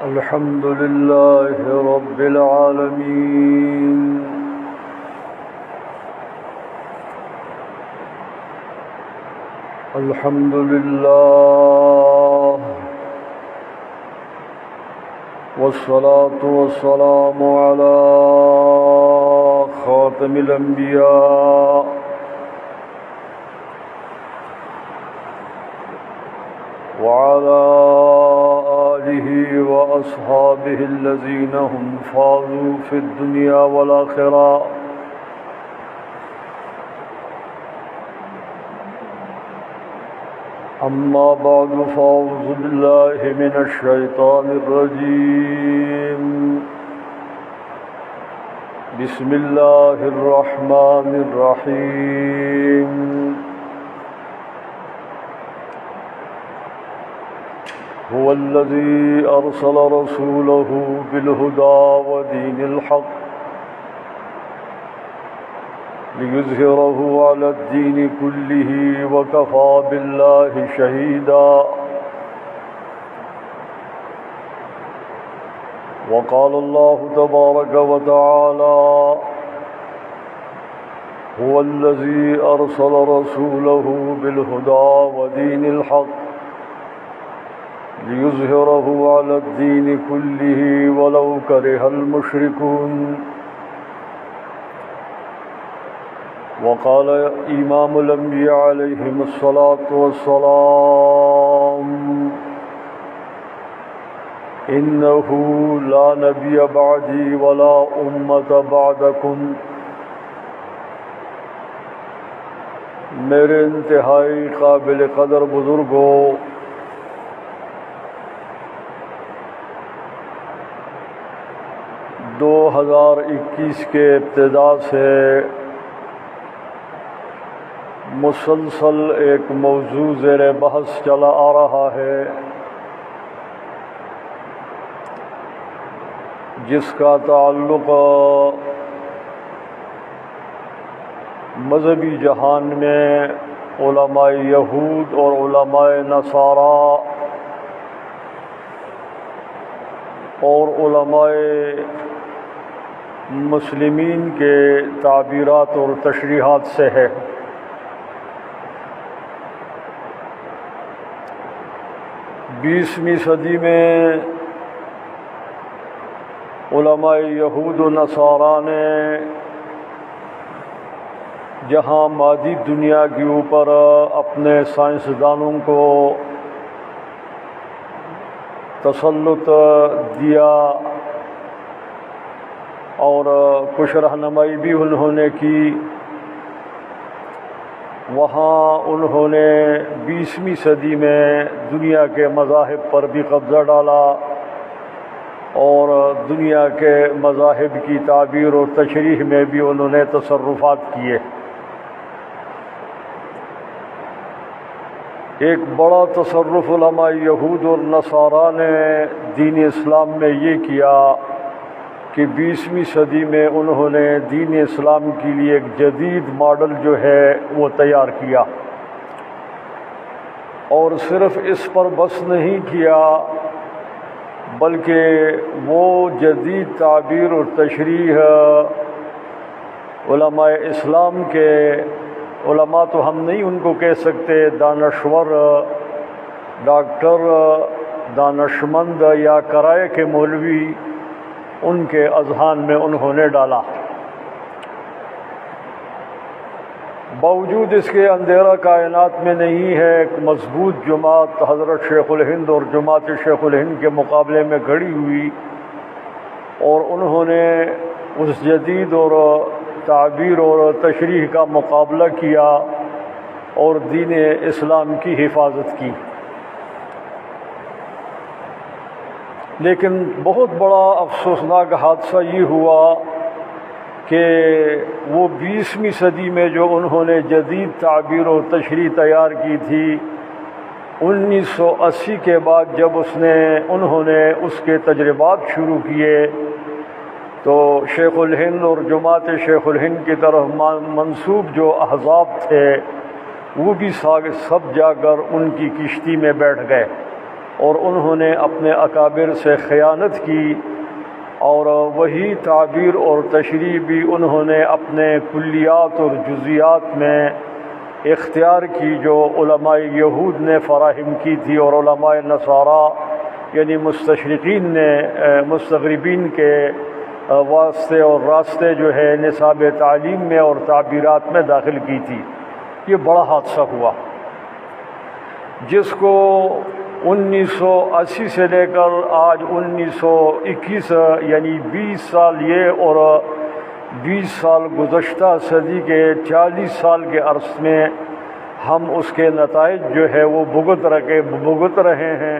الحمد لله رب العالمين الحمد لله والصلاة والسلام على خاتم الأنبياء وعلى آله وأصحابه الذين هم فازوا في الدنيا والآخرة أما بعد فأعوذ بالله من الشيطان الرجيم بسم الله الرحمن الرحيم هو الذي أرسل رسوله بالهدى ودين الحق ليظهره على الدين كله وكفى بالله شهيدا وقال الله تبارك وتعالى هو الذي أرسل رسوله بالهدى ودين الحق ليظهره على الدين كله ولو كره المشركون وقال إمام الأنبياء عليهم الصلاة والسلام إنه لا نبي بعدي ولا أمة بعدكم میرے انتہائی قابل قدر بزرگوں، 2021 کے ابتدا سے مسلسل ایک موضوع زیر بحث چلا آ رہا ہے جس کا تعلق مذہبی جہان میں علماء یہود اور علماء نصارہ اور علماء مسلمین کے تعبیرات اور تشریحات سے ہے۔ بیسویں صدی میں علماء یہود و نصارہ نے جہاں مادی دنیا کے اوپر اپنے سائنسدانوں کو تسلط دیا اور کچھ رہنمائی بھی انہوں نے کی، وہاں انہوں نے 20ویں صدی میں دنیا کے مذاہب پر بھی قبضہ ڈالا اور دنیا کے مذاہب کی تعبیر اور تشریح میں بھی انہوں نے تصرفات کیے۔ ایک بڑا تصرف علماء یہود اور نصارہ نے دین اسلام میں یہ کیا کہ 20ویں صدی میں انہوں نے دین اسلام کے لیے ایک جدید ماڈل جو ہے وہ تیار کیا، اور صرف اس پر بس نہیں کیا بلکہ وہ جدید تعبیر اور تشریح علماء اسلام کے علماء تو ہم نہیں ان کو کہہ سکتے، دانشور، ڈاکٹر، دانشمند یا کرائے کے مولوی، ان کے اذہان میں انہوں نے ڈالا۔ باوجود اس کے اندھیرا کائنات میں نہیں ہے، ایک مضبوط جماعت حضرت شیخ الہند اور جماعت شیخ الہند کے مقابلے میں کھڑی ہوئی اور انہوں نے اس جدید اور تعبیر اور تشریح کا مقابلہ کیا اور دین اسلام کی حفاظت کی۔ لیکن بہت بڑا افسوسناک حادثہ یہ ہوا کہ وہ 20ویں صدی میں جو انہوں نے جدید تعبیر و تشریح تیار کی تھی، 1980 کے بعد جب انہوں نے اس کے تجربات شروع کیے تو شیخ الہند اور جماعت شیخ الہند کی طرف منسوب جو احزاب تھے وہ بھی سب جا کر ان کی کشتی میں بیٹھ گئے اور انہوں نے اپنے اکابر سے خیانت کی، اور وہی تعبیر اور تشریح بھی انہوں نے اپنے کلیات اور جزیات میں اختیار کی جو علماء یہود نے فراہم کی تھی، اور علماء نصارہ یعنی مستشرقین نے مستغربین کے واسطے اور راستے جو ہے نصاب تعلیم میں اور تعبیرات میں داخل کی تھی۔ یہ بڑا حادثہ ہوا جس کو 1980 سے لے کر آج 1921 یعنی 20 سال یہ اور 20 سال گزشتہ صدی کے 40 سال کے عرص میں ہم اس کے نتائج جو ہے وہ بھگت رہے ہیں،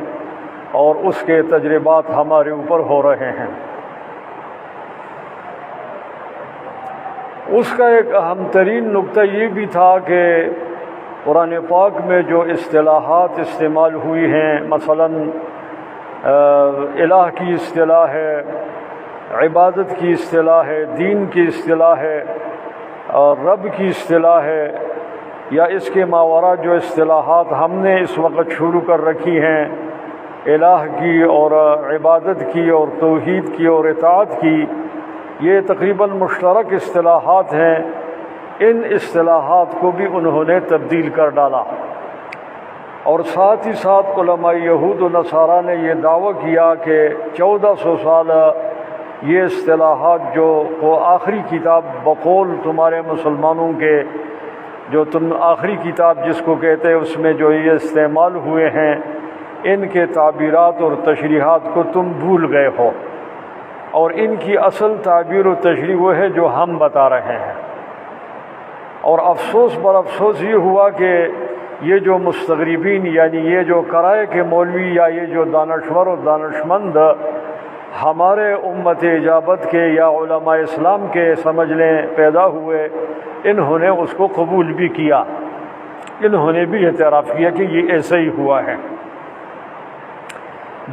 اور اس کے تجربات ہمارے اوپر ہو رہے ہیں۔ اس کا ایک اہم ترین نقطہ یہ بھی تھا کہ قرآن پاک میں جو اصطلاحات استعمال ہوئی ہیں، مثلاً الہ کی اصطلاح ہے، عبادت کی اصطلاح ہے، دین کی اصطلاح ہے، اور رب کی اصطلاح ہے، یا اس کے ماورا جو اصطلاحات ہم نے اس وقت شروع کر رکھی ہیں، الہ کی اور عبادت کی اور توحید کی اور اطاعت کی، یہ تقریباً مشترک اصطلاحات ہیں۔ ان اصطلاحات کو بھی انہوں نے تبدیل کر ڈالا، اور ساتھ ہی ساتھ علماء یہود و نصارہ نے یہ دعویٰ کیا کہ 1400 سال یہ اصطلاحات جو وہ آخری کتاب بقول تمہارے مسلمانوں کے جو تم آخری کتاب جس کو کہتے ہیں اس میں جو یہ استعمال ہوئے ہیں، ان کے تعبیرات اور تشریحات کو تم بھول گئے ہو، اور ان کی اصل تعبیر و تشریح وہ ہے جو ہم بتا رہے ہیں۔ اور افسوس پر افسوس یہ ہوا کہ یہ جو مستغربین یعنی یہ جو کرائے کے مولوی یا یہ جو دانشور و دانشمند ہمارے امت اجابت کے یا علماء اسلام کے سمجھ لیں پیدا ہوئے، انہوں نے اس کو قبول بھی کیا، انہوں نے بھی اعتراف کیا کہ یہ ایسا ہی ہوا ہے،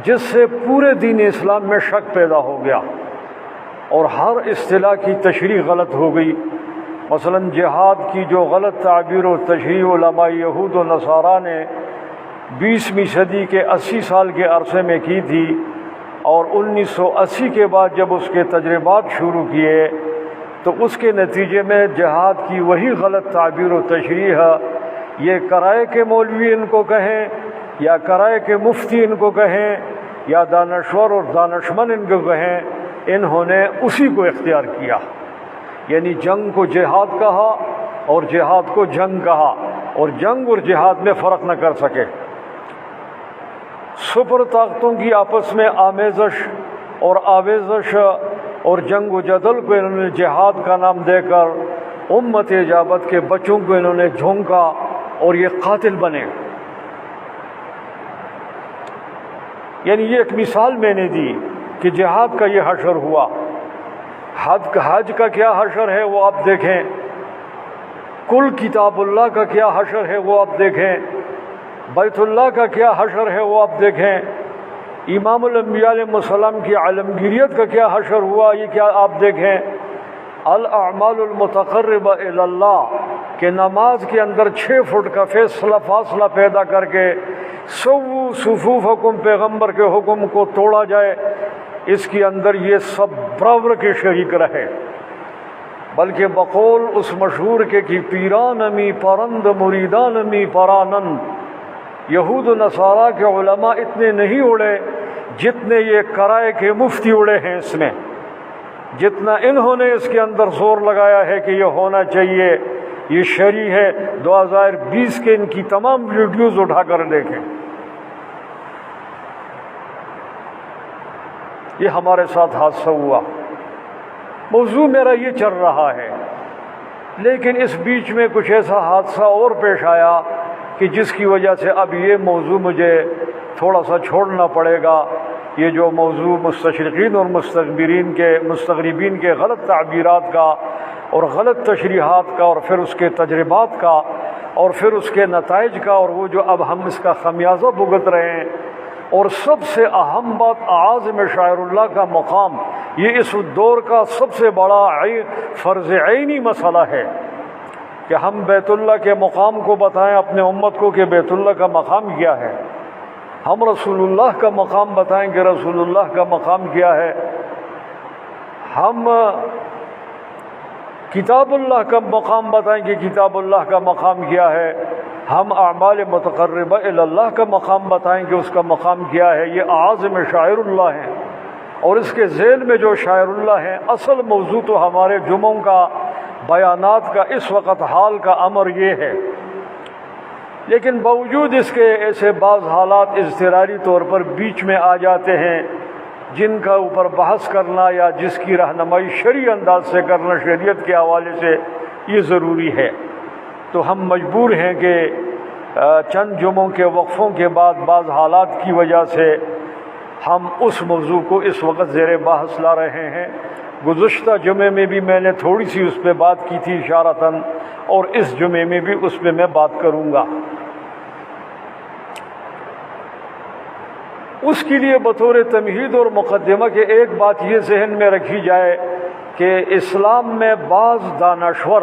جس سے پورے دین اسلام میں شک پیدا ہو گیا اور ہر اصطلاح کی تشریح غلط ہو گئی۔ مثلا جہاد کی جو غلط تعبیر و تشریح علماء یہود و نصارہ نے 20ویں صدی کے 80 سال کے عرصے میں کی تھی، اور 1980 کے بعد جب اس کے تجربات شروع کیے تو اس کے نتیجے میں جہاد کی وہی غلط تعبیر و تشریح یہ کرائے کے مولوی ان کو کہیں یا کرائے کے مفتی ان کو کہیں یا دانشور اور دانشمند ان کو کہیں، انہوں نے اسی کو اختیار کیا، یعنی جنگ کو جہاد کہا اور جہاد کو جنگ کہا، اور جنگ اور جہاد میں فرق نہ کر سکے۔ سپر طاقتوں کی آپس میں آمیزش اور آویزش اور جنگ و جدل کو انہوں نے جہاد کا نام دے کر امت اجابت کے بچوں کو انہوں نے جھونکا اور یہ قاتل بنے۔ یعنی یہ ایک مثال میں نے دی کہ جہاد کا یہ حشر ہوا، حج کا کیا حشر ہے وہ آپ دیکھیں، کل کتاب اللہ کا کیا حشر ہے وہ آپ دیکھیں، بیت اللہ کا کیا حشر ہے وہ آپ دیکھیں، امام الانبیاء علیہ السلام کی عالمگیریت کا کیا حشر ہوا یہ کیا آپ دیکھیں، الاعمال المتقربہ الی اللہ کہ نماز کے اندر 6 فٹ کا فاصلہ پیدا کر کے سووا صفوفکم پیغمبر کے حکم کو توڑا جائے، اس کے اندر یہ سب برابر کے شریک رہے، بلکہ بقول اس مشہور کے کہ پیران می پرند مریدان می پرانند، یہود و نصارہ کے علماء اتنے نہیں اڑے جتنے یہ کرائے کے مفتی اڑے ہیں اس میں، جتنا انہوں نے اس کے اندر زور لگایا ہے کہ یہ ہونا چاہیے، یہ شرعی ہے۔ 2020 کے ان کی تمام ویڈیوز اٹھا کر دیکھیں، یہ ہمارے ساتھ حادثہ ہوا۔ موضوع میرا یہ چل رہا ہے، لیکن اس بیچ میں کچھ ایسا حادثہ اور پیش آیا کہ جس کی وجہ سے اب یہ موضوع مجھے تھوڑا سا چھوڑنا پڑے گا۔ یہ جو موضوع مستشرقین اور مستغربین کے غلط تعبیرات کا اور غلط تشریحات کا اور پھر اس کے تجربات کا اور پھر اس کے نتائج کا، اور وہ جو اب ہم اس کا خمیازہ بھگت رہے ہیں، اور سب سے اہم بات اعاظم شاعر اللہ کا مقام، یہ اس دور کا سب سے بڑا فرض عینی مسئلہ ہے کہ ہم بیت اللہ کے مقام کو بتائیں اپنے امت کو کہ بیت اللہ کا مقام کیا ہے۔ ہم رسول اللہ کا مقام بتائیں کہ رسول اللہ کا مقام کیا ہے، ہم کتاب اللہ کا مقام بتائیں کہ کتاب اللہ کا مقام کیا ہے، ہم اعمال متقربہ الی اللہ کا مقام بتائیں کہ اس کا مقام کیا ہے۔ یہ اعاظم شاعر اللہ ہیں، اور اس کے ذیل میں جو شاعر اللہ ہیں، اصل موضوع تو ہمارے جمعوں کا بیانات کا اس وقت حال کا امر یہ ہے، لیکن باوجود اس کے ایسے بعض حالات اضطراری طور پر بیچ میں آ جاتے ہیں جن کا اوپر بحث کرنا یا جس کی رہنمائی شرعی انداز سے کرنا شریعت کے حوالے سے یہ ضروری ہے، تو ہم مجبور ہیں کہ چند جمعوں کے وقفوں کے بعد بعض حالات کی وجہ سے ہم اس موضوع کو اس وقت زیر بحث لا رہے ہیں۔ گزشتہ جمعے میں بھی میں نے تھوڑی سی اس پہ بات کی تھی اشارتاً، اور اس جمعے میں بھی اس پہ میں بات کروں گا۔ اس کے لیے بطور تمہید اور مقدمہ کے ایک بات یہ ذہن میں رکھی جائے کہ اسلام میں بعض دانشور،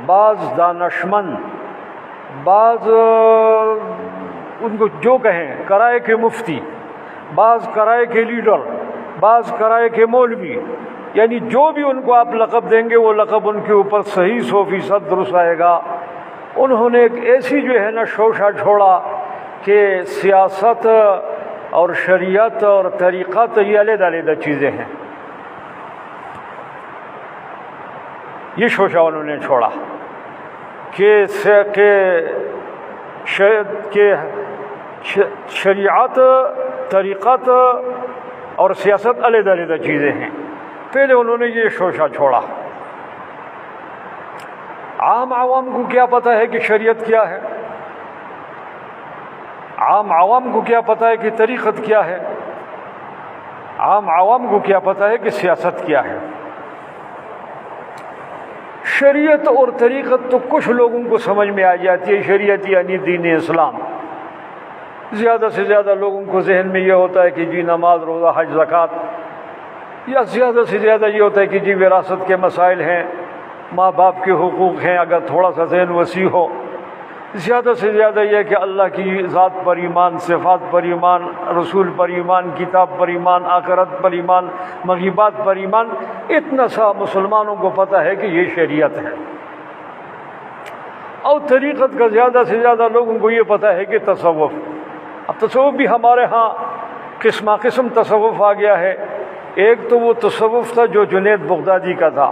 بعض دانشمند، بعض ان کو جو کہیں کرائے کے مفتی، بعض کرائے کے لیڈر، بعض کرائے کے مولوی، یعنی جو بھی ان کو آپ لقب دیں گے وہ لقب ان کے اوپر صحیح 100% درست آئے گا۔ انہوں نے ایک ایسی جو ہے نا شوشہ چھوڑا کہ سیاست اور شریعت اور طریقت یہ علیحدہ علیحدہ چیزیں ہیں، یہ شوشہ انہوں نے چھوڑا کہ شریعت، طریقت اور سیاست علیحدہ علیحدہ چیزیں ہیں۔ پہلے انہوں نے یہ شوشہ چھوڑا۔ عام عوام کو کیا پتہ ہے کہ شریعت کیا ہے، عام عوام کو کیا پتہ ہے کہ طریقت کیا ہے، عام عوام کو کیا پتہ ہے کہ سیاست کیا ہے۔ شریعت اور طریقت تو کچھ لوگوں کو سمجھ میں آ جاتی ہے، شریعت یعنی دین اسلام۔ زیادہ سے زیادہ لوگوں کو ذہن میں یہ ہوتا ہے کہ جی نماز، روزہ، حج، زکوٰۃ، یا زیادہ سے زیادہ یہ ہوتا ہے کہ جی وراثت کے مسائل ہیں، ماں باپ کے حقوق ہیں اگر تھوڑا سا ذہن وسیع ہو۔ زیادہ سے زیادہ یہ کہ اللہ کی ذات پر ایمان، صفات پر ایمان، رسول پر ایمان، کتاب پر ایمان، آخرت پر ایمان، مغیبات پر ایمان، اتنا سا مسلمانوں کو پتہ ہے کہ یہ شریعت ہے۔ اور طریقت کا زیادہ سے زیادہ لوگوں کو یہ پتہ ہے کہ تصوف۔ اب تصوف بھی ہمارے ہاں قسم قسم تصوف آ گیا ہے۔ ایک تو وہ تصوف تھا جو جنید بغدادی کا تھا،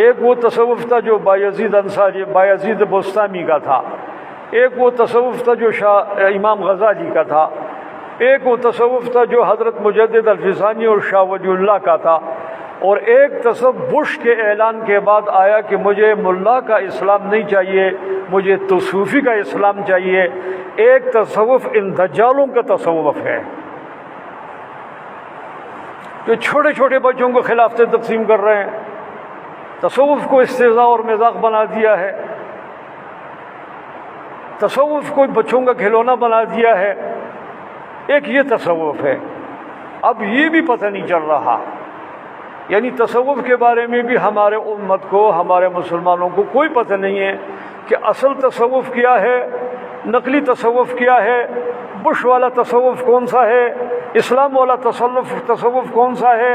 ایک وہ تصوف تھا جو بایزید انصاری، بایزید بستامی کا تھا، ایک وہ تصوف تھا جو امام غزالی کا تھا، ایک وہ تصوف تھا جو حضرت مجدد الفسانی اور شاہ ولی اللہ کا تھا، اور ایک تصوف بش کے اعلان کے بعد آیا کہ مجھے ملا کا اسلام نہیں چاہیے، مجھے تصوفی کا اسلام چاہیے۔ ایک تصوف ان دجالوں کا تصوف ہے جو چھوٹے چھوٹے بچوں کو خلافتیں تقسیم کر رہے ہیں، تصوف کو استہزاء اور مذاق بنا دیا ہے، تصوف کو بچوں کا کھلونا بنا دیا ہے۔ ایک یہ تصوف ہے۔ اب یہ بھی پتہ نہیں چل رہا، یعنی تصوف کے بارے میں بھی ہمارے امت کو، ہمارے مسلمانوں کو کوئی پتہ نہیں ہے کہ اصل تصوف کیا ہے، نقلی تصوف کیا ہے، بش والا تصوف کون سا ہے، اسلام والا تصوف کون سا ہے۔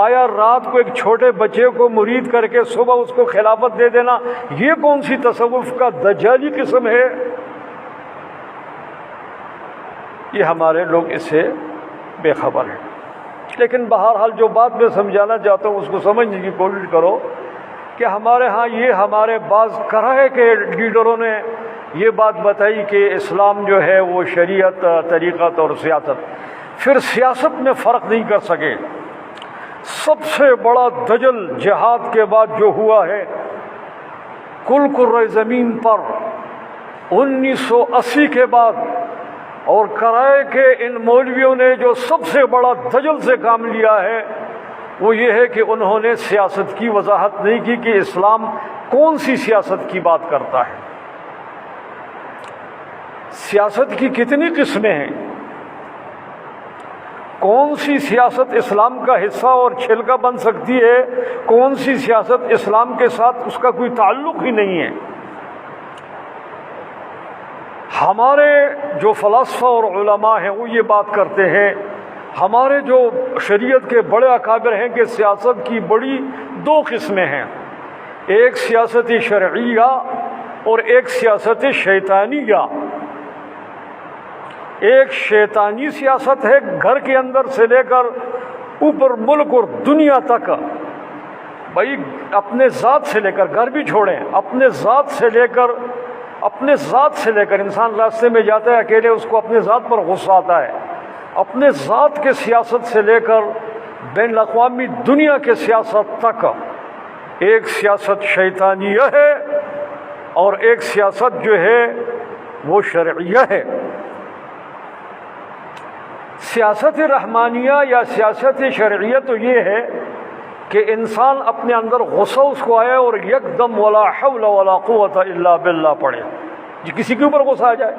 آیا رات کو ایک چھوٹے بچے کو مرید کر کے صبح اس کو خلافت دے دینا، یہ کون سی تصوف کا دجالی قسم ہے؟ یہ ہمارے لوگ اس سے بے خبر ہیں۔ لیکن بہرحال جو بات میں سمجھانا چاہتا ہوں اس کو سمجھنے کی کوشش کرو کہ ہمارے ہاں یہ ہمارے بعض کرائے کے لیڈروں نے یہ بات بتائی کہ اسلام جو ہے وہ شریعت، طریقت اور سیاست، پھر سیاست میں فرق نہیں کر سکے۔ سب سے بڑا دجل جہاد کے بعد جو ہوا ہے کل کرۂ زمین پر 1980 کے بعد، اور کرائے کے ان مولویوں نے جو سب سے بڑا دجل سے کام لیا ہے وہ یہ ہے کہ انہوں نے سیاست کی وضاحت نہیں کی کہ اسلام کون سی سیاست کی بات کرتا ہے، سیاست کی کتنی قسمیں ہیں، کون سی سیاست اسلام کا حصہ اور چھلکا بن سکتی ہے، کون سی سیاست اسلام کے ساتھ اس کا کوئی تعلق ہی نہیں ہے۔ ہمارے جو فلاسفہ اور علماء ہیں وہ یہ بات کرتے ہیں، ہمارے جو شریعت کے بڑے اکابر ہیں کہ سیاست کی بڑی دو قسمیں ہیں، ایک سیاست شرعیہ اور ایک سیاست شیطانیہ۔ ایک شیطانی سیاست ہے گھر کے اندر سے لے کر اوپر ملک اور دنیا تک، بھائی اپنے ذات سے لے کر، گھر بھی چھوڑیں، اپنے ذات سے لے کر انسان راستے میں جاتا ہے اکیلے، اس کو اپنے ذات پر غصہ آتا ہے، اپنے ذات کے سیاست سے لے کر بین الاقوامی دنیا کے سیاست تک ایک سیاست شیطانیہ ہے اور ایک سیاست جو ہے وہ شرعیہ ہے۔ سیاست رحمانیہ یا سیاست شرعیہ تو یہ ہے کہ انسان اپنے اندر غصہ اس کو آئے اور یک دم ولا حول ولا قوت الا باللہ پڑھے، جی کسی کے اوپر غصہ آ جائے،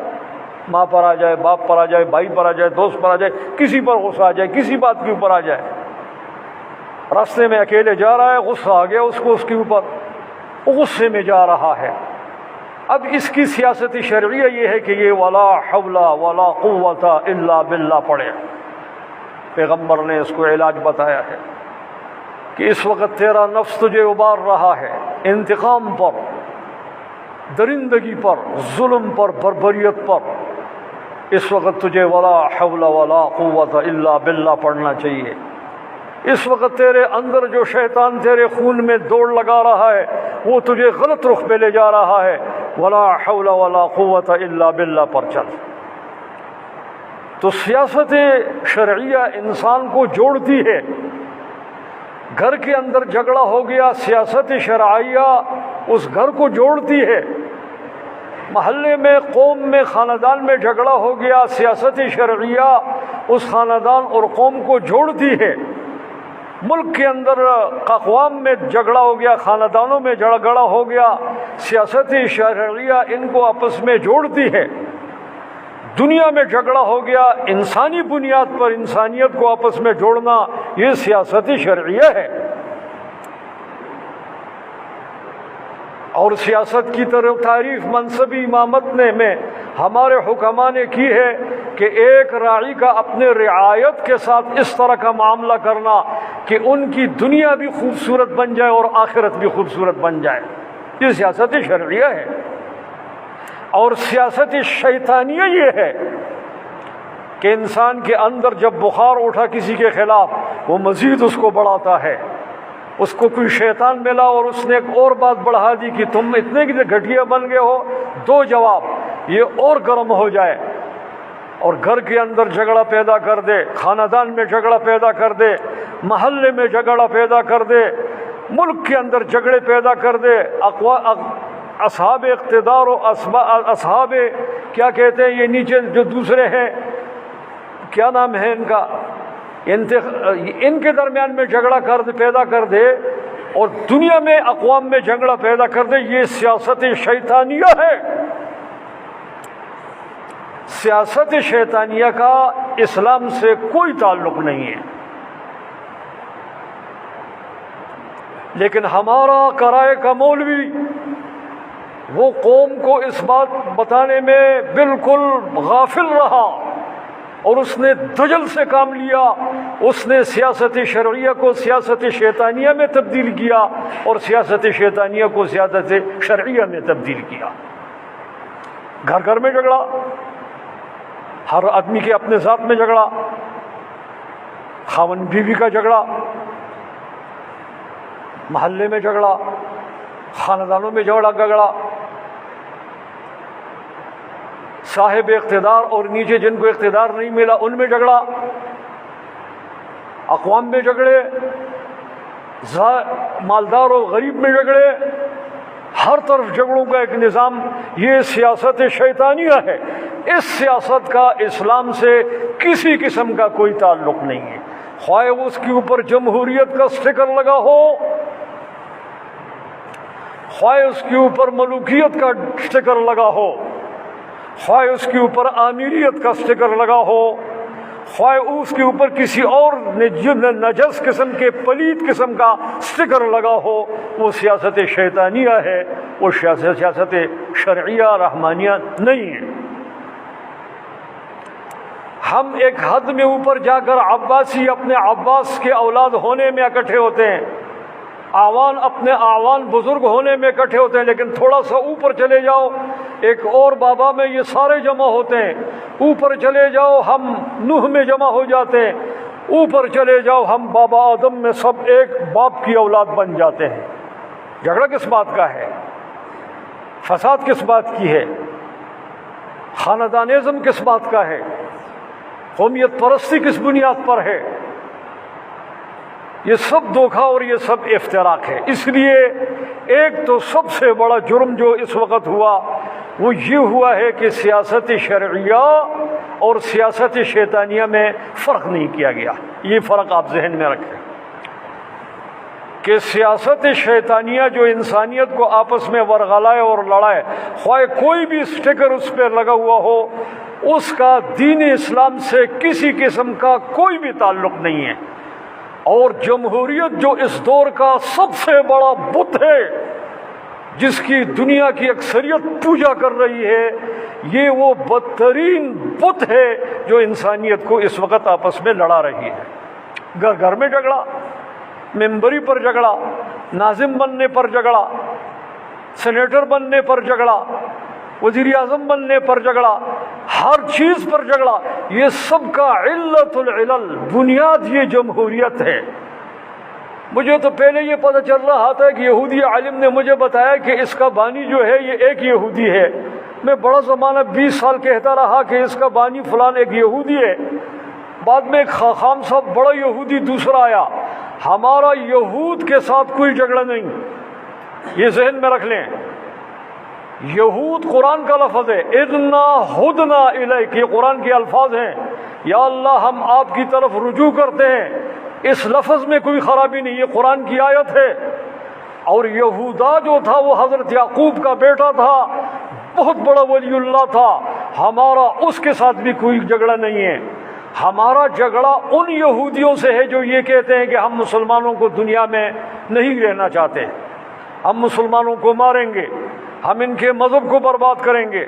ماں پر آ جائے، باپ پر آ جائے، بھائی پر آ جائے، دوست پر آ جائے، کسی پر غصہ آ جائے، کسی بات کے اوپر آ جائے، راستے میں اکیلے جا رہا ہے، غصہ آ گیا اس کو، اس کے اوپر غصے میں جا رہا ہے۔ اب اس کی سیاست شرعیہ یہ ہے کہ یہ ولا حول ولا قوت الا باللہ پڑھے۔ پیغمبر نے اس کو علاج بتایا ہے کہ اس وقت تیرا نفس تجھے ابار رہا ہے انتقام پر، درندگی پر، ظلم پر، بربریت پر، اس وقت تجھے ولا حول ولا قوت الا باللہ پڑھنا چاہیے۔ اس وقت تیرے اندر جو شیطان تیرے خون میں دوڑ لگا رہا ہے وہ تجھے غلط رخ پہ لے جا رہا ہے، ولا حول ولا قوت الا باللہ پر چل۔ تو سیاست شرعیہ انسان کو جوڑتی ہے، گھر کے اندر جھگڑا ہو گیا، سیاست شرعیہ اس گھر کو جوڑتی ہے، محلے میں، قوم میں، خاندان میں جھگڑا ہو گیا، سیاست شرعیہ اس خاندان اور قوم کو جوڑتی ہے، ملک کے اندر اقوام میں جھگڑا ہو گیا، خاندانوں میں جھگڑا ہو گیا، سیاست شرعیہ ان کو آپس میں جوڑتی ہے، دنیا میں جھگڑا ہو گیا، انسانی بنیاد پر انسانیت کو آپس میں جوڑنا، یہ سیاست شرعیہ ہے۔ اور سیاست کی طرف تعریف منصبی امامت میں ہمارے حکماء نے کی ہے کہ ایک راعی کا اپنے رعایت کے ساتھ اس طرح کا معاملہ کرنا کہ ان کی دنیا بھی خوبصورت بن جائے اور آخرت بھی خوبصورت بن جائے، یہ سیاست شرعیہ ہے۔ اور سیاست شیطانیہ یہ ہے کہ انسان کے اندر جب بخار اٹھا کسی کے خلاف وہ مزید اس کو بڑھاتا ہے، اس کو کوئی شیطان ملا اور اس نے ایک اور بات بڑھا دی کہ تم اتنے کی گھٹیا بن گئے ہو، دو جواب، یہ اور گرم ہو جائے اور گھر کے اندر جھگڑا پیدا کر دے، خاندان میں جھگڑا پیدا کر دے، محلے میں جھگڑا پیدا کر دے، ملک کے اندر جھگڑے پیدا کر دے، اصحاب اقتدار و اصحاب کیا کہتے ہیں یہ نیچے جو دوسرے ہیں کیا نام ہے ان کا، ان کے درمیان میں جھگڑا پیدا کر دے اور دنیا میں اقوام میں جھگڑا پیدا کر دے، یہ سیاست شیطانیہ ہے۔ سیاست شیطانیہ کا اسلام سے کوئی تعلق نہیں ہے، لیکن ہمارا کرائے کا مولوی وہ قوم کو اس بات بتانے میں بالکل غافل رہا اور اس نے دجل سے کام لیا، اس نے سیاست شرعیہ کو سیاست شیطانیہ میں تبدیل کیا اور سیاست شیطانیہ کو سیاست شرعیہ میں تبدیل کیا۔ گھر گھر میں جھگڑا، ہر آدمی کے اپنے ذات میں جھگڑا، خاوند بیوی کا جھگڑا، محلے میں جھگڑا، خاندانوں میں جھگڑا، صاحب اقتدار اور نیچے جن کو اقتدار نہیں ملا ان میں جھگڑا، اقوام میں جھگڑے، مالدار اور غریب میں جھگڑے، ہر طرف جھگڑوں کا ایک نظام، یہ سیاست شیطانیہ ہے۔ اس سیاست کا اسلام سے کسی قسم کا کوئی تعلق نہیں ہے، خواہ اس کے اوپر جمہوریت کا سٹیکر لگا ہو، خواہ اس کے اوپر ملوکیت کا سٹیکر لگا ہو، خواہ اس کے اوپر آمیریت کا سٹیکر لگا ہو، خواہ اس کے اوپر کسی اور نجس قسم کے پلید قسم کا سٹیکر لگا ہو، وہ سیاست شیطانیہ ہے، وہ سیاست شرعیہ رحمانیہ نہیں ہے۔ ہم ایک حد میں اوپر جا کر عباسی اپنے عباس کے اولاد ہونے میں اکٹھے ہوتے ہیں، آوان اپنے آوان بزرگ ہونے میں اکٹھے ہوتے ہیں، لیکن تھوڑا سا اوپر چلے جاؤ ایک اور بابا میں یہ سارے جمع ہوتے ہیں، اوپر چلے جاؤ ہم نوح میں جمع ہو جاتے ہیں، اوپر چلے جاؤ ہم بابا آدم میں سب ایک باپ کی اولاد بن جاتے ہیں۔ جھگڑا کس بات کا ہے؟ فساد کس بات کی ہے؟ خاندانزم کس بات کا ہے؟ قومیت پرستی کس بنیاد پر ہے؟ یہ سب دھوکہ اور یہ سب افتراق ہے۔ اس لیے ایک تو سب سے بڑا جرم جو اس وقت ہوا وہ یہ ہوا ہے کہ سیاست شرعیہ اور سیاست شیطانیہ میں فرق نہیں کیا گیا۔ یہ فرق آپ ذہن میں رکھیں کہ سیاست شیطانیہ جو انسانیت کو آپس میں ورغلائے اور لڑائے، خواہ کوئی بھی اسٹیکر اس پہ لگا ہوا ہو، اس کا دین اسلام سے کسی قسم کا کوئی بھی تعلق نہیں ہے۔ اور جمہوریت جو اس دور کا سب سے بڑا بت ہے جس کی دنیا کی اکثریت پوجا کر رہی ہے، یہ وہ بدترین بت ہے جو انسانیت کو اس وقت آپس میں لڑا رہی ہے۔ گھر گھر میں جھگڑا، ممبری پر جھگڑا، ناظم بننے پر جھگڑا، سینیٹر بننے پر جھگڑا، وزیر اعظم بننے پر جھگڑا، ہر چیز پر جھگڑا۔ یہ سب کا علت العلل، بنیاد یہ جمہوریت ہے۔ مجھے تو پہلے یہ پتہ چل رہا تھا کہ یہودی عالم نے مجھے بتایا کہ اس کا بانی جو ہے یہ ایک یہودی ہے۔ میں بڑا زمانہ 20 سال کہتا رہا کہ اس کا بانی فلان ایک یہودی ہے۔ بعد میں ایک خاخام صاحب بڑا یہودی دوسرا آیا۔ ہمارا یہود کے ساتھ کوئی جھگڑا نہیں، یہ ذہن میں رکھ لیں۔ یہود قرآن کا لفظ ہے، اِذْنَا ہُدْنَا اِلَيْكَ، یہ قرآن کے الفاظ ہیں، یا اللہ ہم آپ کی طرف رجوع کرتے ہیں۔ اس لفظ میں کوئی خرابی نہیں، یہ قرآن کی آیت ہے۔ اور یہودا جو تھا وہ حضرت یعقوب کا بیٹا تھا، بہت بڑا ولی اللہ تھا، ہمارا اس کے ساتھ بھی کوئی جھگڑا نہیں ہے۔ ہمارا جھگڑا ان یہودیوں سے ہے جو یہ کہتے ہیں کہ ہم مسلمانوں کو دنیا میں نہیں رہنا چاہتے، ہم مسلمانوں کو ماریں گے، ہم ان کے مذہب کو برباد کریں گے،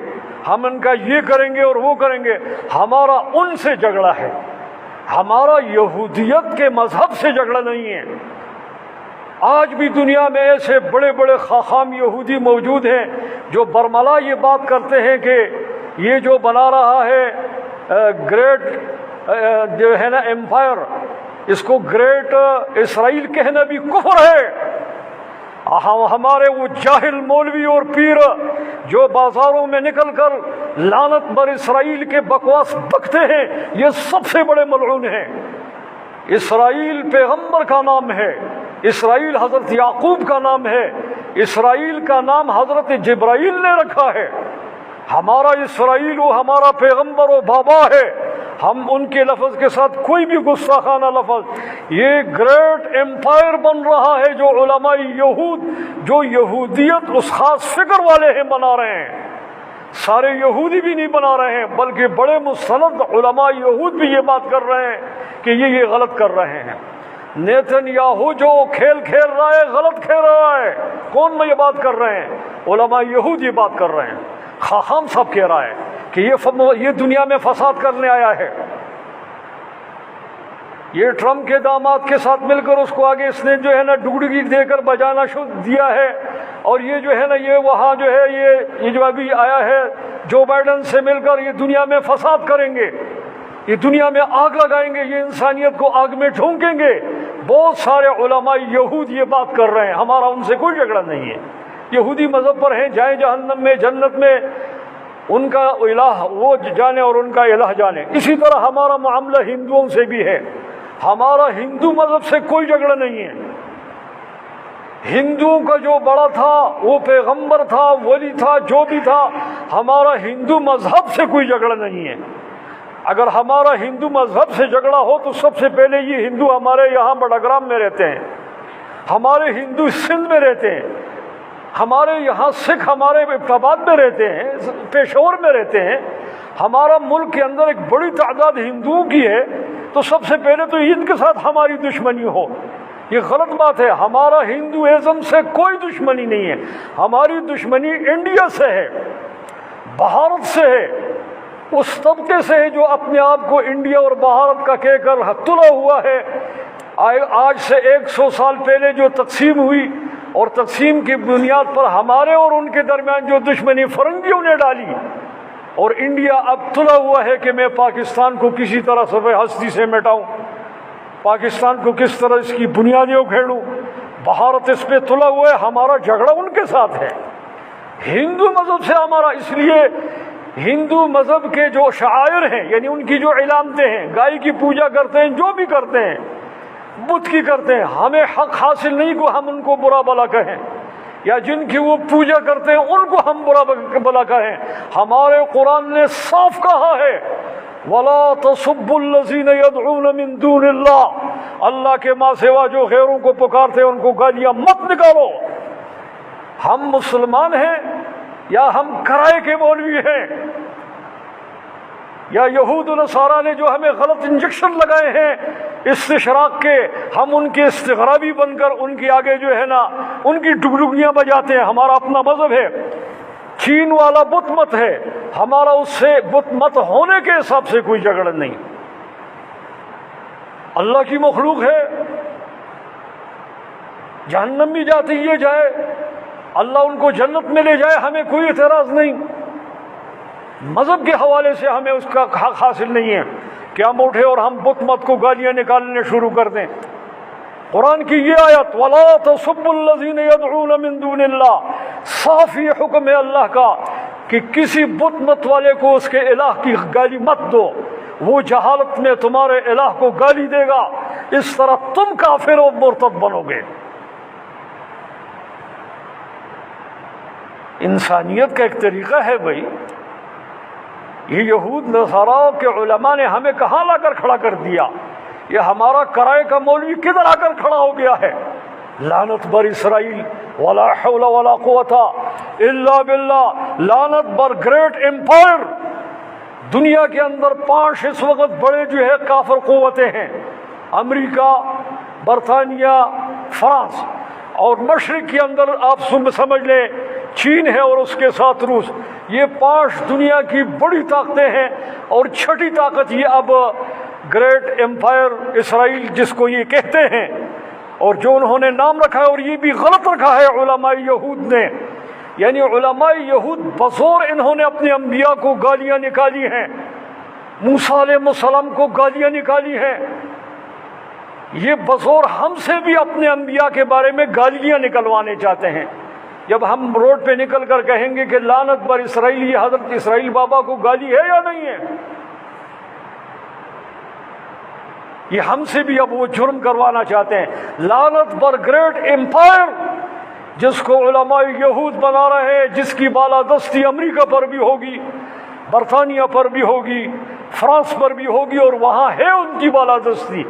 ہم ان کا یہ کریں گے اور وہ کریں گے۔ ہمارا ان سے جھگڑا ہے، ہمارا یہودیت کے مذہب سے جھگڑا نہیں ہے۔ آج بھی دنیا میں ایسے بڑے بڑے خاخام یہودی موجود ہیں جو برملا یہ بات کرتے ہیں کہ یہ جو بنا رہا ہے گریٹ جو ہے نا ایمپائر، اس کو گریٹ اسرائیل کہنا بھی کفر ہے۔ ہمارے وہ جاہل مولوی اور پیر جو بازاروں میں نکل کر لعنت بر اسرائیل کے بکواس بکتے ہیں، یہ سب سے بڑے ملعون ہیں۔ اسرائیل پیغمبر کا نام ہے، اسرائیل حضرت یعقوب کا نام ہے، اسرائیل کا نام حضرت جبرائیل نے رکھا ہے۔ ہمارا اسرائیل وہ ہمارا پیغمبر و بابا ہے، ہم ان کے لفظ کے ساتھ کوئی بھی گستاخانہ لفظ۔ یہ گریٹ ایمپائر بن رہا ہے جو علماء یہود جو یہودیت اس خاص فکر والے ہیں بنا رہے ہیں، سارے یہودی بھی نہیں بنا رہے ہیں، بلکہ بڑے مستند علماء یہود بھی یہ بات کر رہے ہیں کہ یہ غلط کر رہے ہیں۔ نیتن یاہو جو کھیل کھیل رہا ہے غلط کھیل رہا ہے۔ کون میں یہ بات کر رہے ہیں؟ علماء یہود یہ بات کر رہے ہیں۔ خاخام صاحب کہہ رہا ہے کہ یہ دنیا میں فساد کرنے آیا ہے۔ یہ ٹرمپ کے داماد کے ساتھ مل کر اس کو آگے اس نے جو ہے نا ڈگڈگی دے کر بجانا دیا ہے، اور یہ جو ہے نا یہ وہاں جو ہے یہ جو ابھی آیا ہے جو بائیڈن سے مل کر یہ دنیا میں فساد کریں گے، یہ دنیا میں آگ لگائیں گے، یہ انسانیت کو آگ میں ڈھونکیں گے۔ بہت سارے علماء یہود یہ بات کر رہے ہیں، ہمارا ان سے کوئی جھگڑا نہیں ہے۔ یہودی مذہب پر ہیں، جائیں جہنم میں جنت میں، ان کا الہ وہ جانے اور ان کا الہ جانے۔ اسی طرح ہمارا معاملہ ہندوؤں سے بھی ہے، ہمارا ہندو مذہب سے کوئی جھگڑا نہیں ہے۔ ہندوؤں کا جو بڑا تھا وہ پیغمبر تھا، ولی تھا، جو بھی تھا، ہمارا ہندو مذہب سے کوئی جھگڑا نہیں ہے۔ اگر ہمارا ہندو مذہب سے جھگڑا ہو تو سب سے پہلے یہ ہندو ہمارے یہاں بڑگرام میں رہتے ہیں، ہمارے ہندو سندھ میں رہتے ہیں، ہمارے یہاں سکھ ہمارے ابتاباد میں رہتے ہیں، پشاور میں رہتے ہیں۔ ہمارا ملک کے اندر ایک بڑی تعداد ہندوؤں کی ہے، تو سب سے پہلے تو ان کے ساتھ ہماری دشمنی ہو، یہ غلط بات ہے۔ ہمارا ہندوازم سے کوئی دشمنی نہیں ہے، ہماری دشمنی انڈیا سے ہے، بھارت سے ہے، اس طبقے سے ہے جو اپنے آپ کو انڈیا اور بھارت کا کہہ کر تلا ہوا ہے۔ آج سے 100 سال پہلے جو تقسیم ہوئی اور تقسیم کی بنیاد پر ہمارے اور ان کے درمیان جو دشمنی فرنگیوں نے ڈالی، اور انڈیا اب تلا ہوا ہے کہ میں پاکستان کو کسی طرح صفحہ ہستی سے مٹاؤں، پاکستان کو کس طرح اس کی بنیادیں اکھیڑوں۔ بھارت اس پہ تلا ہوا ہے، ہمارا جھگڑا ان کے ساتھ ہے۔ ہندو مذہب سے ہمارا، اس لیے ہندو مذہب کے جو شعائر ہیں، یعنی ان کی جو علامتیں ہیں، گائے کی پوجا کرتے ہیں، جو بھی کرتے ہیں، بت کی کرتے ہیں، ہمیں حق حاصل نہیں کہ ہم ان کو برا بلا کہیں، یا جن کی وہ پوجا کرتے ہیں ان کو ہم برا بلا کہیں۔ ہمارے قرآن نے صاف کہا ہے وَلَا تَسُبُّوا الَّذِينَ يَدْعُونَ مِن دُونِ اللَّهِ، اللہ کے ماں سوا جو غیروں کو پکارتے ہیں ان کو گالیاں مت نکالو۔ ہم مسلمان ہیں یا ہم کرائے کے مولوی ہیں، یا یہود و نصارہ نے جو ہمیں غلط انجیکشن لگائے ہیں استشراق کے، ہم ان کے استغرابی بن کر ان کے آگے جو ہے نا ان کی ڈگڈگیاں بجاتے ہیں۔ ہمارا اپنا مذہب ہے، چین والا بت مت ہے، ہمارا اس سے بت مت ہونے کے حساب سے کوئی جھگڑا نہیں۔ اللہ کی مخلوق ہے، جہنم بھی جاتی یہ جائے، اللہ ان کو جنت میں لے جائے، ہمیں کوئی اعتراض نہیں۔ مذہب کے حوالے سے ہمیں اس کا حق حاصل نہیں ہے کہ ہم اٹھے اور ہم بت مت کو گالیاں نکالنے شروع کر دیں۔ قرآن کی یہ آیت وَلَا تَسُبُّوا الَّذِينَ يَدْعُونَ مِن دُونِ اللَّهِ، صاف یہ حکم ہے اللہ کا کہ کسی بت مت والے کو اس کے الہ کی گالی مت دو، وہ جہالت میں تمہارے الہ کو گالی دے گا، اس طرح تم کافر و مرتد بنو گے۔ انسانیت کا ایک طریقہ ہے بھائی، یہ یہود نصارہ کے علماء نے ہمیں کہاں لا کر کھڑا کر دیا؟ یہ ہمارا کرائے کا مولوی کدھر آ کر کھڑا ہو گیا ہے؟ لعنت بر اسرائیل، ولا حول ولا قوت الا باللہ، لعنت بر گریٹ امپائر۔ دنیا کے اندر 5 اس وقت بڑے جو ہے کافر قوتیں ہیں، امریکہ، برطانیہ، فرانس، اور مشرق کے اندر آپ سمجھ لیں چین ہے اور اس کے ساتھ روس۔ یہ 5 دنیا کی بڑی طاقتیں ہیں، اور چھٹی طاقت یہ اب گریٹ امپائر اسرائیل جس کو یہ کہتے ہیں، اور جو انہوں نے نام رکھا ہے، اور یہ بھی غلط رکھا ہے علماء یہود نے، یعنی علماء یہود بزور انہوں نے اپنے انبیاء کو گالیاں نکالی ہیں، موسیٰ علیہ السلام کو گالیاں نکالی ہیں۔ یہ بزور ہم سے بھی اپنے انبیاء کے بارے میں گالیاں نکلوانے چاہتے ہیں۔ جب ہم روڈ پہ نکل کر کہیں گے کہ لعنت بر اسرائیل، یہ حضرت اسرائیل بابا کو گالی ہے یا نہیں ہے؟ یہ ہم سے بھی اب وہ جرم کروانا چاہتے ہیں۔ لعنت بر گریٹ امپائر، جس کو علماء یہود بنا رہے ہیں، جس کی بالادستی امریکہ پر بھی ہوگی، برطانیہ پر بھی ہوگی، فرانس پر بھی ہوگی، اور وہاں ہے ان کی بالادستی۔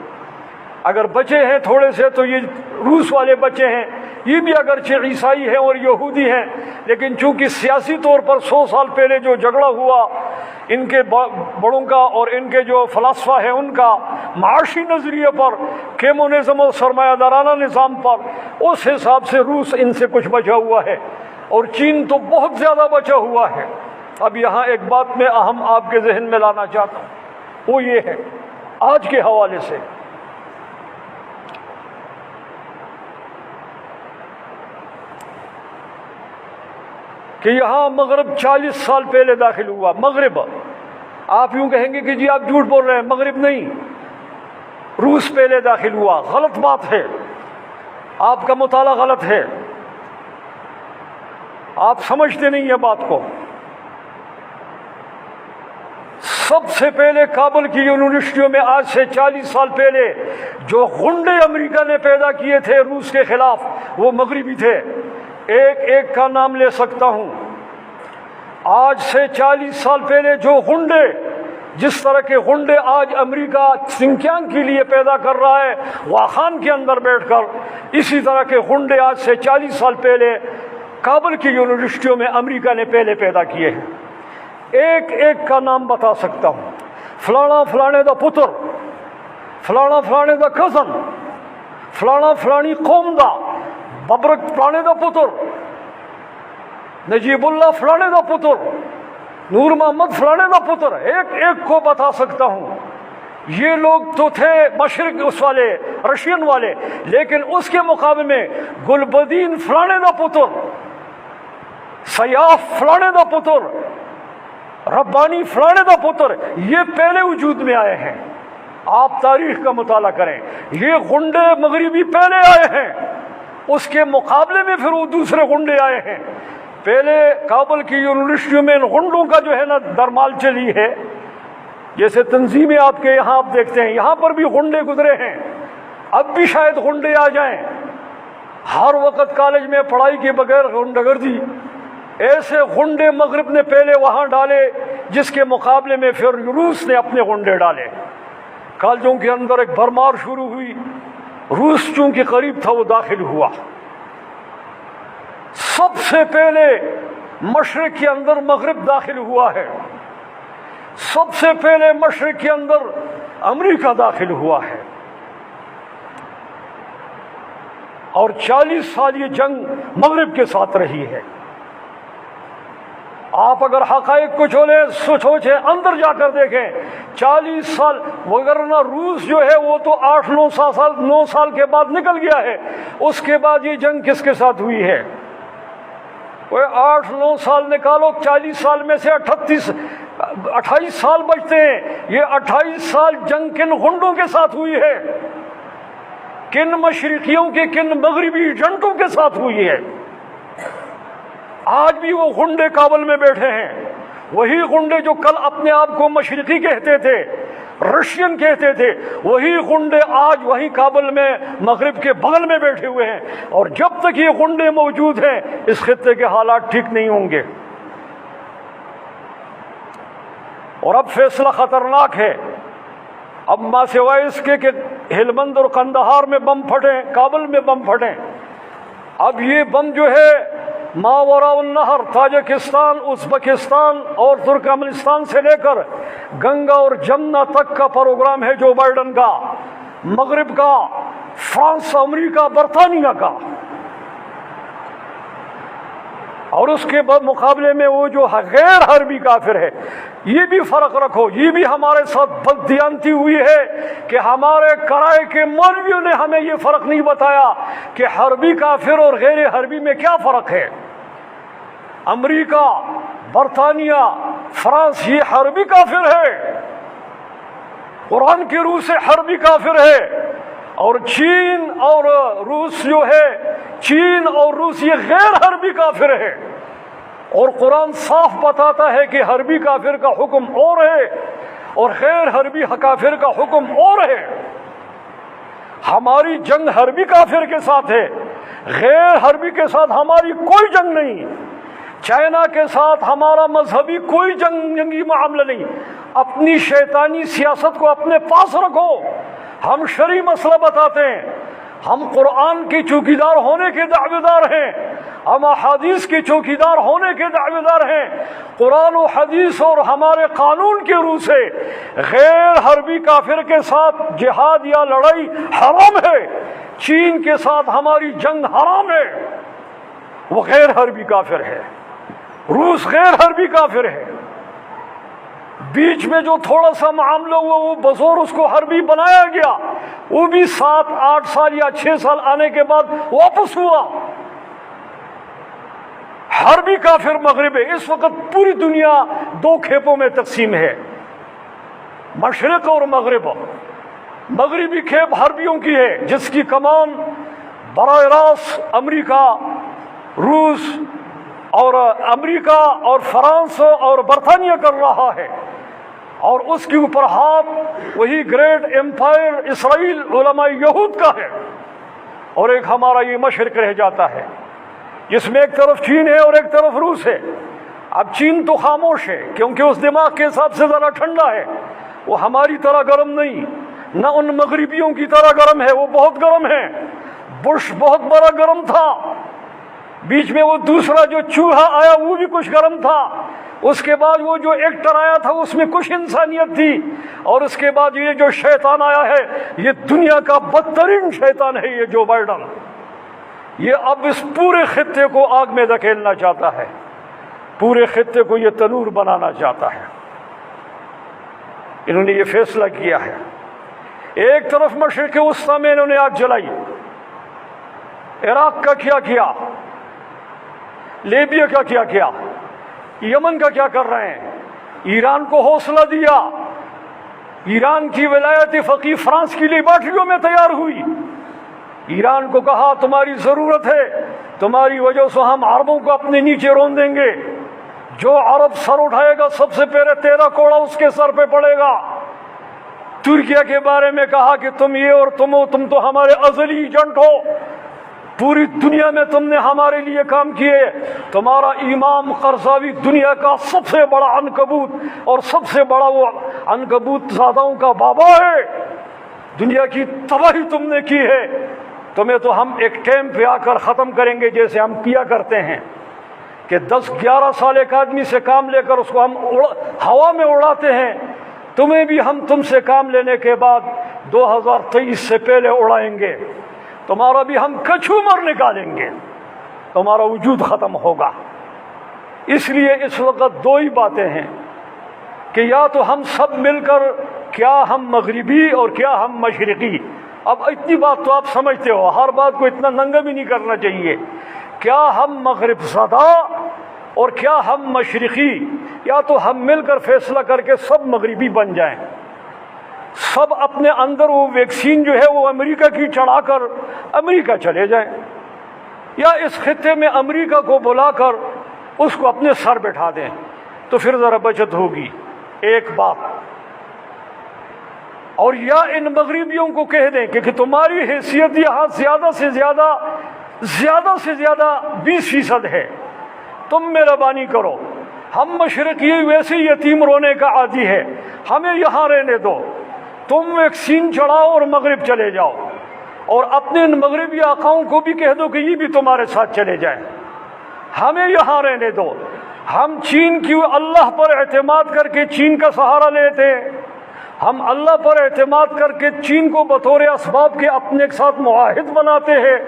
اگر بچے ہیں تھوڑے سے تو یہ روس والے بچے ہیں، یہ بھی اگرچہ عیسائی ہیں اور یہودی ہیں، لیکن چونکہ سیاسی طور پر 100 سال پہلے جو جھگڑا ہوا ان کے بڑوں کا اور ان کے جو فلسفہ ہے ان کا، معاشی نظریے پر، کمیونزم اور سرمایہ دارانہ نظام پر، اس حساب سے روس ان سے کچھ بچا ہوا ہے، اور چین تو بہت زیادہ بچا ہوا ہے۔ اب یہاں ایک بات میں اہم آپ کے ذہن میں لانا چاہتا ہوں، وہ یہ ہے آج کے حوالے سے کہ یہاں مغرب 40 سال پہلے داخل ہوا۔ مغرب، آپ یوں کہیں گے کہ جی آپ جھوٹ بول رہے ہیں، مغرب نہیں، روس پہلے داخل ہوا۔ غلط بات ہے، آپ کا مطالعہ غلط ہے، آپ سمجھتے نہیں ہیں بات کو۔ سب سے پہلے کابل کی یونیورسٹیوں میں آج سے 40 سال پہلے جو غنڈے امریکہ نے پیدا کیے تھے روس کے خلاف، وہ مغربی تھے۔ ایک ایک کا نام لے سکتا ہوں۔ آج سے 40 سال پہلے جو غنڈے، جس طرح کے غنڈے آج امریکہ سنکیانگ کے لیے پیدا کر رہا ہے واخان کے اندر بیٹھ کر، اسی طرح کے غنڈے آج سے 40 سال پہلے کابل کی یونیورسٹیوں میں امریکہ نے پہلے پیدا کیے ہیں۔ ایک ایک کا نام بتا سکتا ہوں، فلانا فلانے دا پتر، فلانا فلانے دا کزن، فلانا فلانی قوم دا، ببرک فلانے دا پتر، نجیب اللہ فلانے دا پتر، نور محمد فلانے کا پتر، ایک ایک کو بتا سکتا ہوں۔ یہ لوگ تو تھے مشرق اس والے رشین والے، لیکن اس کے مقابلے میں گلبدین فلانے کا پتر، سیاف فلانے کا پتر، ربانی فلانے کا پتر، یہ پہلے وجود میں آئے ہیں۔ آپ تاریخ کا مطالعہ کریں، یہ غنڈے مغربی پہلے آئے ہیں، اس کے مقابلے میں پھر وہ دوسرے غنڈے آئے ہیں۔ پہلے کابل کی یونیورسٹیوں میں ان غنڈوں کا جو ہے نا درمال چلی ہے، جیسے تنظیمیں آپ کے یہاں آپ دیکھتے ہیں، یہاں پر بھی غنڈے گزرے ہیں، اب بھی شاید غنڈے آ جائیں۔ ہر وقت کالج میں پڑھائی کے بغیر غنڈہ گردی، ایسے غنڈے مغرب نے پہلے وہاں ڈالے، جس کے مقابلے میں پھر روس نے اپنے غنڈے ڈالے۔ کالجوں کے اندر ایک بھرمار شروع ہوئی، روس چونکہ قریب تھا وہ داخل ہوا۔ سب سے پہلے مشرق کے اندر مغرب داخل ہوا ہے، سب سے پہلے مشرق کے اندر امریکہ داخل ہوا ہے، اور 40 سال یہ جنگ مغرب کے ساتھ رہی ہے۔ آپ اگر حقائق کو سوچیں، اندر جا کر دیکھیں، 40 سال، وگرنہ روس جو ہے وہ تو 8-9 سال کے بعد نکل گیا ہے۔ اس کے بعد یہ جنگ کس کے ساتھ ہوئی ہے؟ کوئی 8-9 سال نکالو، 40 سال میں سے 28 سال بچتے ہیں۔ یہ 28 سال جنگ کن غنڈوں کے ساتھ ہوئی ہے؟ کن مشرقیوں کے، کن مغربی ایجنٹوں کے ساتھ ہوئی ہے؟ آج بھی وہ غنڈے کابل میں بیٹھے ہیں، وہی غنڈے جو کل اپنے آپ کو مشرقی کہتے تھے، رشین کہتے تھے، وہی غنڈے آج وہی کابل میں مغرب کے بغل میں بیٹھے ہوئے ہیں۔ اور جب تک یہ غنڈے موجود ہیں اس خطے کے حالات ٹھیک نہیں ہوں گے۔ اور اب فیصلہ خطرناک ہے، اب ماں سوائے اس کے کہ ہلمند اور قندھار میں بم پھٹیں، کابل میں بم پھٹیں، اب یہ بم جو ہے ماوراء النہر، تاجکستان، ازبکستان اور ترکمانستان سے لے کر گنگا اور جمنا تک کا پروگرام ہے جو بائیڈن کا، مغرب کا، فرانس، امریکہ، برطانیہ کا۔ اور اس کے مقابلے میں وہ جو غیر حربی کافر ہے، یہ بھی فرق رکھو، یہ بھی ہمارے ساتھ بددیانتی ہوئی ہے کہ ہمارے کرائے کے مولویوں نے ہمیں یہ فرق نہیں بتایا کہ حربی کافر اور غیر حربی میں کیا فرق ہے۔ امریکہ، برطانیہ، فرانس یہ حربی کافر ہے، قرآن کی روح سے حربی کافر ہے، اور چین اور روس جو ہے، چین اور روس یہ غیر حربی کافر ہے۔ اور قرآن صاف بتاتا ہے کہ حربی کافر کا حکم اور ہے اور غیر حربی کافر کا حکم اور ہے۔ ہماری جنگ حربی کافر کے ساتھ ہے، غیر حربی کے ساتھ ہماری کوئی جنگ نہیں۔ چائنا کے ساتھ ہمارا مذہبی کوئی جنگی معاملہ نہیں۔ اپنی شیطانی سیاست کو اپنے پاس رکھو، ہم شرعی مسئلہ بتاتے ہیں، ہم قرآن کے چوکیدار ہونے کے دعویدار ہیں، ہم احادیث کے چوکیدار ہونے کے دعویدار ہیں۔ قرآن و حدیث اور ہمارے قانون کے روح سے غیر حربی کافر کے ساتھ جہاد یا لڑائی حرام ہے، چین کے ساتھ ہماری جنگ حرام ہے، وہ غیر حربی کافر ہے، روس غیر حربی کافر ہے۔ بیچ میں جو تھوڑا سا معاملہ ہوا وہ بزور اس کو حربی بنایا گیا، وہ بھی 7-8 سال یا 6 سال آنے کے بعد واپس ہوا۔ حربی کافر مغرب ہے۔ اس وقت پوری دنیا 2 کھیپوں میں تقسیم ہے، مشرق اور مغرب۔ مغربی کھیپ حربیوں کی ہے جس کی کمان براہ راست امریکہ، روس اور امریکہ اور فرانس اور برطانیہ کر رہا ہے، اور اس کے اوپر ہاتھ وہی گریٹ ایمپائر اسرائیل علماء یہود کا ہے، اور ایک ہمارا یہ مشرق رہ جاتا ہے جس میں ایک طرف چین ہے اور ایک طرف روس ہے۔ اب چین تو خاموش ہے کیونکہ اس دماغ کے حساب سے ذرا ٹھنڈا ہے، وہ ہماری طرح گرم نہیں، نہ ان مغربیوں کی طرح گرم ہے، وہ بہت گرم ہے۔ بش بہت بڑا گرم تھا، بیچ میں وہ دوسرا جو چوہا آیا وہ بھی کچھ گرم تھا، اس کے بعد وہ جو ایکٹر آیا تھا اس میں کچھ انسانیت تھی، اور اس کے بعد یہ جو شیطان آیا ہے یہ دنیا کا بدترین شیطان ہے، یہ جو بائیڈن، یہ اب اس پورے خطے کو آگ میں دھکیلنا چاہتا ہے۔ پورے خطے کو یہ تنور بنانا چاہتا ہے۔ انہوں نے یہ فیصلہ کیا ہے۔ ایک طرف مشرق وسطیٰ میں انہوں نے آگ جلائی، عراق کا کیا کیا، لیبیا کا کیا کیا، یمن کا کیا کر رہے ہیں، ایران کو حوصلہ دیا، ایران کی ولایت فقیہ فرانس کی لیبارٹریوں میں تیار ہوئی، ایران کو کہا تمہاری ضرورت ہے، تمہاری وجہ سے ہم عربوں کو اپنے نیچے رون دیں گے، جو عرب سر اٹھائے گا سب سے پہلے تیرا کوڑا اس کے سر پہ پڑے گا۔ ترکیہ کے بارے میں کہا کہ تم یہ اور تم تو ہمارے ازلی ایجنٹ ہو، پوری دنیا میں تم نے ہمارے لیے کام کیے، تمہارا امام قرضاوی دنیا کا سب سے بڑا عنکبوت اور سب سے بڑا وہ عنکبوت زادوں کا بابا ہے، دنیا کی تباہی تم نے کی ہے، تمہیں تو ہم ایک ٹائم پہ آ کر ختم کریں گے جیسے ہم کیا کرتے ہیں کہ 10-11 سال ایک آدمی سے کام لے کر اس کو ہم ہوا میں اڑاتے ہیں، تمہیں بھی ہم تم سے کام لینے کے بعد 2023 سے پہلے اڑائیں گے، تمہارا بھی ہم کچھومر نکالیں گے، تمہارا وجود ختم ہوگا۔ اس لیے اس وقت دو ہی باتیں ہیں کہ یا تو ہم سب مل کر، کیا ہم مغربی اور کیا ہم مشرقی، اب اتنی بات تو آپ سمجھتے ہو، ہر بات کو اتنا ننگا بھی نہیں کرنا چاہیے، کیا ہم مغرب زدہ اور کیا ہم مشرقی، یا تو ہم مل کر فیصلہ کر کے سب مغربی بن جائیں، سب اپنے اندر وہ ویکسین جو ہے وہ امریکہ کی چڑھا کر امریکہ چلے جائیں، یا اس خطے میں امریکہ کو بلا کر اس کو اپنے سر بٹھا دیں، تو پھر ذرا بچت ہوگی ایک بات، اور یا ان مغربیوں کو کہہ دیں کہ تمہاری حیثیت یہاں زیادہ سے زیادہ 20% ہے، تم مہربانی کرو، ہم مشرقی ویسے یتیم رونے کا عادی ہے، ہمیں یہاں رہنے دو، تم ویکسین چڑھاؤ اور مغرب چلے جاؤ، اور اپنے ان مغربی آقاؤں کو بھی کہہ دو کہ یہ بھی تمہارے ساتھ چلے جائیں، ہمیں یہاں رہنے دو، ہم چین کی اللہ پر اعتماد کر کے چین کا سہارا لیتے ہیں، ہم اللہ پر اعتماد کر کے چین کو بطور اسباب کے اپنے ساتھ معاہد بناتے ہیں،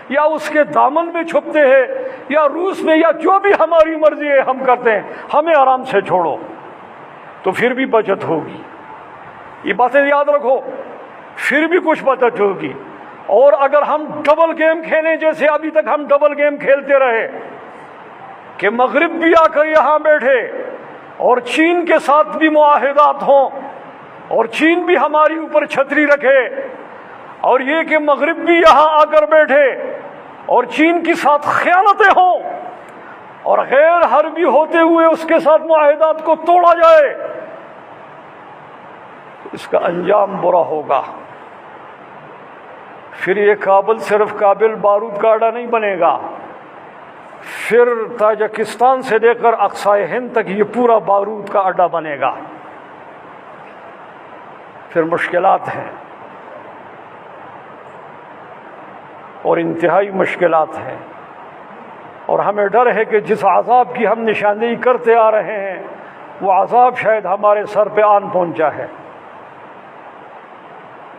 یا اس کے دامن میں چھپتے ہیں، یا روس میں، یا جو بھی ہماری مرضی ہے ہم کرتے ہیں، ہمیں آرام سے چھوڑو، تو پھر بھی بچت ہوگی، یہ باتیں یاد رکھو، پھر بھی کچھ بچت ہوگی۔ اور اگر ہم ڈبل گیم کھیلیں جیسے ابھی تک ہم ڈبل گیم کھیلتے رہے کہ مغرب بھی آ کر یہاں بیٹھے اور چین کے ساتھ بھی معاہدات ہوں اور چین بھی ہماری اوپر چھتری رکھے، اور یہ کہ مغرب بھی یہاں آ کر بیٹھے اور چین کے ساتھ خیانتیں ہوں اور غیر حربی ہوتے ہوئے اس کے ساتھ معاہدات کو توڑا جائے، اس کا انجام برا ہوگا۔ پھر یہ کابل صرف کابل بارود کا اڈا نہیں بنے گا، پھر تاجکستان سے لے کر اقصائے ہند تک یہ پورا بارود کا اڈا بنے گا، پھر مشکلات ہیں اور انتہائی مشکلات ہیں، اور ہمیں ڈر ہے کہ جس عذاب کی ہم نشاندہی کرتے آ رہے ہیں وہ عذاب شاید ہمارے سر پہ آن پہنچا ہے،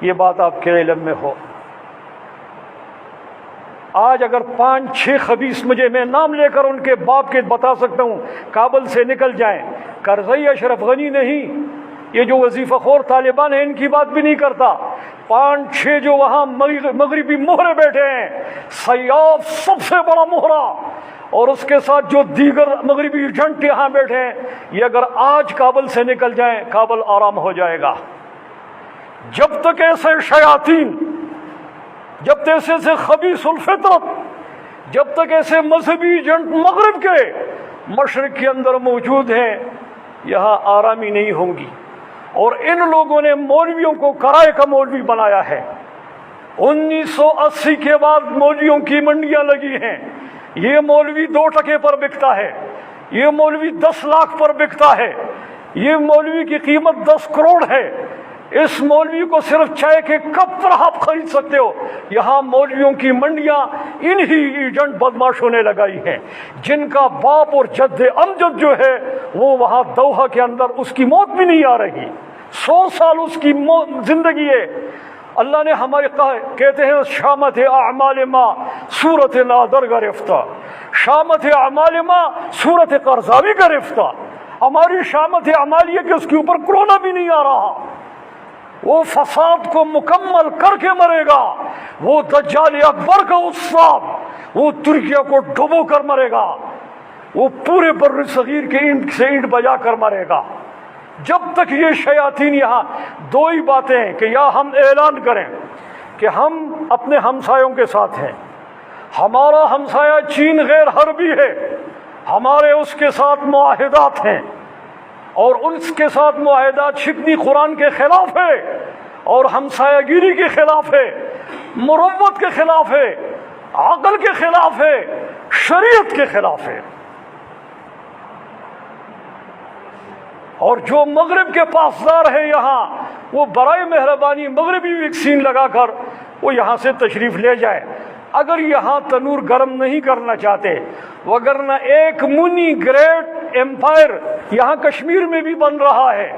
یہ بات آپ کے علم میں ہو۔ آج اگر 5-6 خبیث میں نام لے کر ان کے باپ کے بتا سکتا ہوں کابل سے نکل جائیں، کرزئی اشرف غنی نہیں، یہ جو وظیفہ خور طالبان ہیں ان کی بات بھی نہیں کرتا، 5-6 جو وہاں مغربی مہرے بیٹھے ہیں، سیاف سب سے بڑا مہرہ، اور اس کے ساتھ جو دیگر مغربی ایجنٹ یہاں بیٹھے ہیں، یہ اگر آج کابل سے نکل جائیں کابل آرام ہو جائے گا۔ جب تک ایسے شیاطین، جب تک ایسے خبیث الفطرت، جب تک ایسے مذہبی ایجنٹ مغرب کے مشرق کے اندر موجود ہیں، یہاں آرامی نہیں ہوں گی۔ اور ان لوگوں نے مولویوں کو کرائے کا مولوی بنایا ہے، 1980 کے بعد مولویوں کی منڈیاں لگی ہیں، یہ مولوی 2 ٹکے پر بکتا ہے، یہ مولوی 10 لاکھ پر بکتا ہے، یہ مولوی کی قیمت 10 کروڑ ہے، اس مولوی کو صرف چائے کے کپ پر آپ خرید سکتے ہو۔ یہاں مولویوں کی منڈیاں انہی ایجنٹ بدماشوں نے لگائی ہیں، جن کا باپ اور جد امجد جو ہے وہ وہاں دوحہ کے اندر اس کی موت بھی نہیں آ رہی، 100 سال اس کی زندگی ہے۔ اللہ نے ہمارے کہتے ہیں شامت اعمال ما صورت نادر گرفتہ، شامت اعمال ما صورت قرضاوی کا رفتہ، ہماری شامت اعمال یہ کہ اس کے اوپر کرونا بھی نہیں آ رہا، وہ فساد کو مکمل کر کے مرے گا، وہ دجال اکبر کا استاد، وہ ترکیہ کو ڈبو کر مرے گا، وہ پورے بر صغیر کے اینٹ سے اینٹ بجا کر مرے گا۔ جب تک یہ شیاطین یہاں، دو ہی باتیں ہیں کہ یا ہم اعلان کریں کہ ہم اپنے ہمسایوں کے ساتھ ہیں، ہمارا ہمسایہ چین غیر حربی ہے، ہمارے اس کے ساتھ معاہدات ہیں، اور اس کے ساتھ معاہدات شکنی قرآن کے خلاف ہے اور ہمسایہ گیری کے خلاف ہے، مروت کے خلاف ہے، عقل کے خلاف ہے، شریعت کے خلاف ہے۔ اور جو مغرب کے پاسدار ہیں یہاں، وہ برائے مہربانی مغربی ویکسین لگا کر وہ یہاں سے تشریف لے جائے، اگر یہاں تنور گرم نہیں کرنا چاہتے، وگرنہ ایک منی گریٹ ایمپائر یہاں کشمیر میں بھی بن رہا ہے،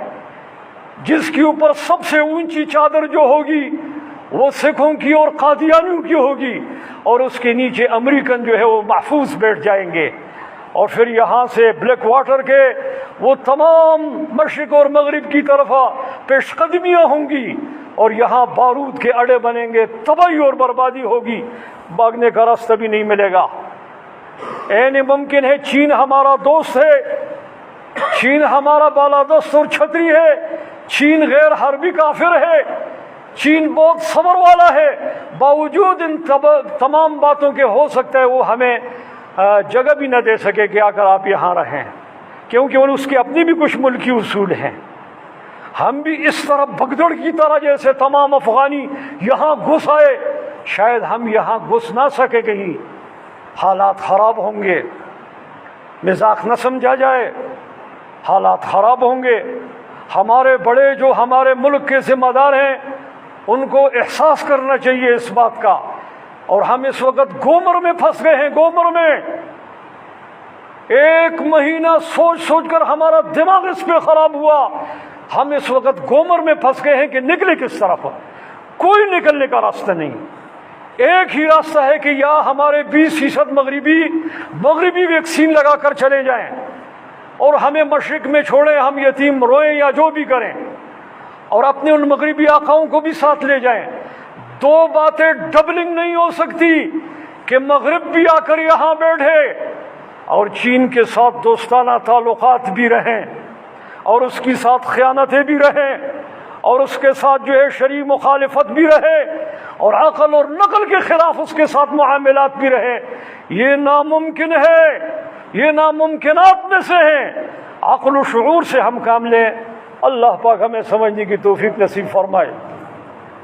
جس کے اوپر سب سے اونچی چادر جو ہوگی وہ سکھوں کی اور قادیانیوں کی ہوگی، اور اس کے نیچے امریکن جو ہے وہ محفوظ بیٹھ جائیں گے، اور پھر یہاں سے بلیک واٹر کے وہ تمام مشرق اور مغرب کی طرف پیش قدمیاں ہوں گی، اور یہاں بارود کے اڑے بنیں گے، تباہی اور بربادی ہوگی، بھاگنے کا راستہ بھی نہیں ملے گا۔ این ممکن ہے چین ہمارا دوست ہے، چین ہمارا بالادست اور چھتری ہے، چین غیر حربی کافر ہے، چین بہت صبر والا ہے، باوجود ان تمام باتوں کے ہو سکتا ہے وہ ہمیں جگہ بھی نہ دے سکے کہ آ کر آپ یہاں رہیں، کیونکہ اس کے اپنی بھی کچھ ملکی اصول ہیں۔ ہم بھی اس طرح بگدڑ کی طرح جیسے تمام افغانی یہاں گھس آئے، شاید ہم یہاں گھس نہ سکے، کہیں حالات خراب ہوں گے، مزاق نہ سمجھا جائے، حالات خراب ہوں گے۔ ہمارے بڑے جو ہمارے ملک کے ذمہ دار ہیں ان کو احساس کرنا چاہیے اس بات کا، اور ہم اس وقت گومر میں پھنس گئے ہیں، گومر میں ایک مہینہ سوچ سوچ کر ہمارا دماغ اس پہ خراب ہوا، ہم اس وقت گومر میں پھنس گئے ہیں کہ نکلے کس طرف، کوئی نکلنے کا راستہ نہیں، ایک ہی راستہ ہے کہ یا ہمارے 20% مغربی ویکسین لگا کر چلے جائیں اور ہمیں مشرق میں چھوڑیں، ہم یتیم روئیں یا جو بھی کریں، اور اپنے ان مغربی آقاؤں کو بھی ساتھ لے جائیں۔ دو باتیں ڈبلنگ نہیں ہو سکتی کہ مغرب بھی آ کر یہاں بیٹھے اور چین کے ساتھ دوستانہ تعلقات بھی رہیں، اور اس کے ساتھ خیانتیں بھی رہیں، اور اس کے ساتھ جو ہے شرعی مخالفت بھی رہے، اور عقل اور نقل کے خلاف اس کے ساتھ معاملات بھی رہے۔ یہ ناممکن ہے، یہ ناممکنات میں سے ہیں۔ عقل و شعور سے ہم کام لیں، اللہ پاک ہمیں سمجھنے کی توفیق نصیب فرمائے۔